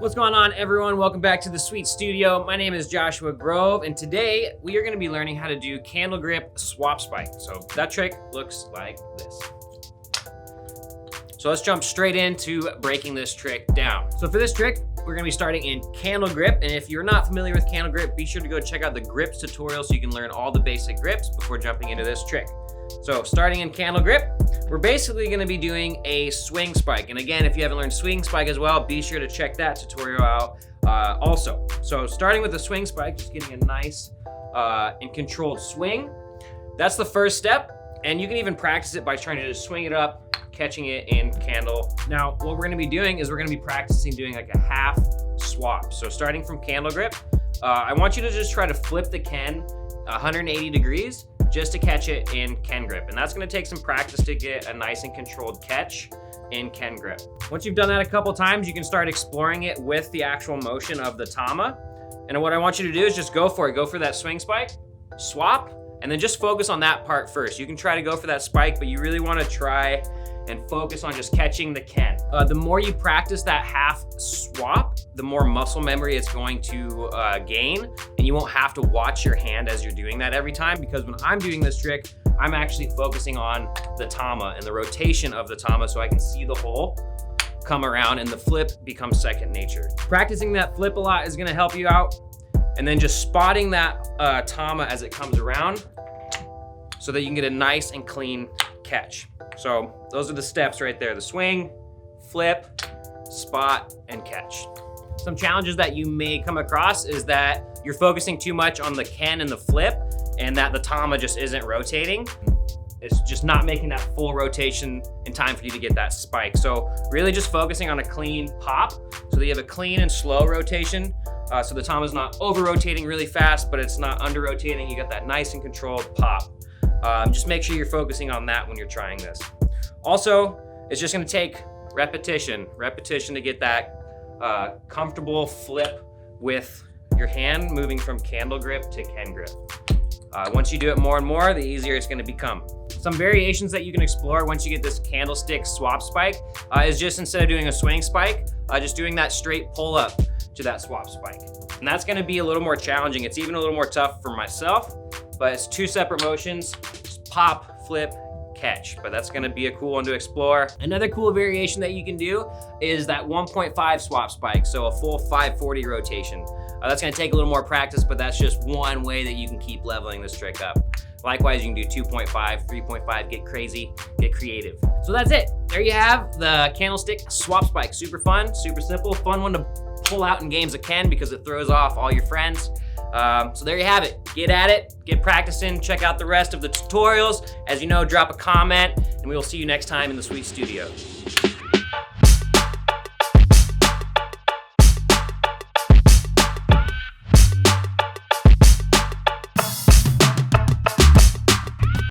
What's going on, everyone? Welcome back to the Sweet Studio. My name is Joshua Grove, and today we are going to be learning how to do candle grip swap spike. So that trick looks like this. So let's jump straight into breaking this trick down. So for this trick, we're going to be starting in candle grip, and if you're not familiar with candle grip, be sure to go check out the grips tutorial so you can learn all the basic grips before jumping into this trick. So starting in candle grip, we're basically going to be doing a swing spike. And again, if you haven't learned swing spike as well, be sure to check that tutorial out also. So starting with the swing spike, just getting a nice and controlled swing. That's the first step. And you can even practice it by trying to just swing it up, catching it in candle. Now, what we're going to be doing is we're going to be practicing doing like a half swap. So starting from candle grip, I want you to just try to flip the Ken 180 degrees just to catch it in Ken grip. And that's gonna take some practice to get a nice and controlled catch in Ken grip. Once you've done that a couple times, you can start exploring it with the actual motion of the Tama. And what I want you to do is just go for it. Go for that swing spike, swap, and then just focus on that part first. You can try to go for that spike, but you really wanna try and focus on just catching the Ken. The more you practice that half swap, the more muscle memory it's going to gain, and you won't have to watch your hand as you're doing that every time, because when I'm doing this trick, I'm actually focusing on the Tama and the rotation of the Tama so I can see the hole come around and the flip becomes second nature. Practicing that flip a lot is gonna help you out, and then just spotting that Tama as it comes around so that you can get a nice and clean catch. So those are the steps right there: the swing, flip, spot, and catch. Some challenges that you may come across is that you're focusing too much on the Ken and the flip, and that the Tama just isn't rotating. It's just not making that full rotation in time for you to get that spike. So really just focusing on a clean pop so that you have a clean and slow rotation. So the Tama's not over rotating really fast, but it's not under rotating. You got that nice and controlled pop. Just make sure you're focusing on that when you're trying this. Also, it's just gonna take repetition to get that comfortable flip with your hand moving from candle grip to Ken grip. Once you do it more and more, the easier it's gonna become. Some variations that you can explore once you get this candlestick swap spike is just, instead of doing a swing spike, just doing that straight pull up to that swap spike. And that's gonna be a little more challenging. It's even a little more tough for myself, but it's two separate motions: just pop, flip, catch. But that's gonna be a cool one to explore. Another cool variation that you can do is that 1.5 swap spike, so a full 540 rotation. That's gonna take a little more practice, but that's just one way that you can keep leveling this trick up. Likewise, you can do 2.5, 3.5, get crazy, get creative. So that's it. There you have the candlestick swap spike. Super fun, super simple, fun one to pull out in games of Ken because it throws off all your friends. So there you have it. Get at it, get practicing, check out the rest of the tutorials. As you know, drop a comment, and we will see you next time in the Sweet Studio.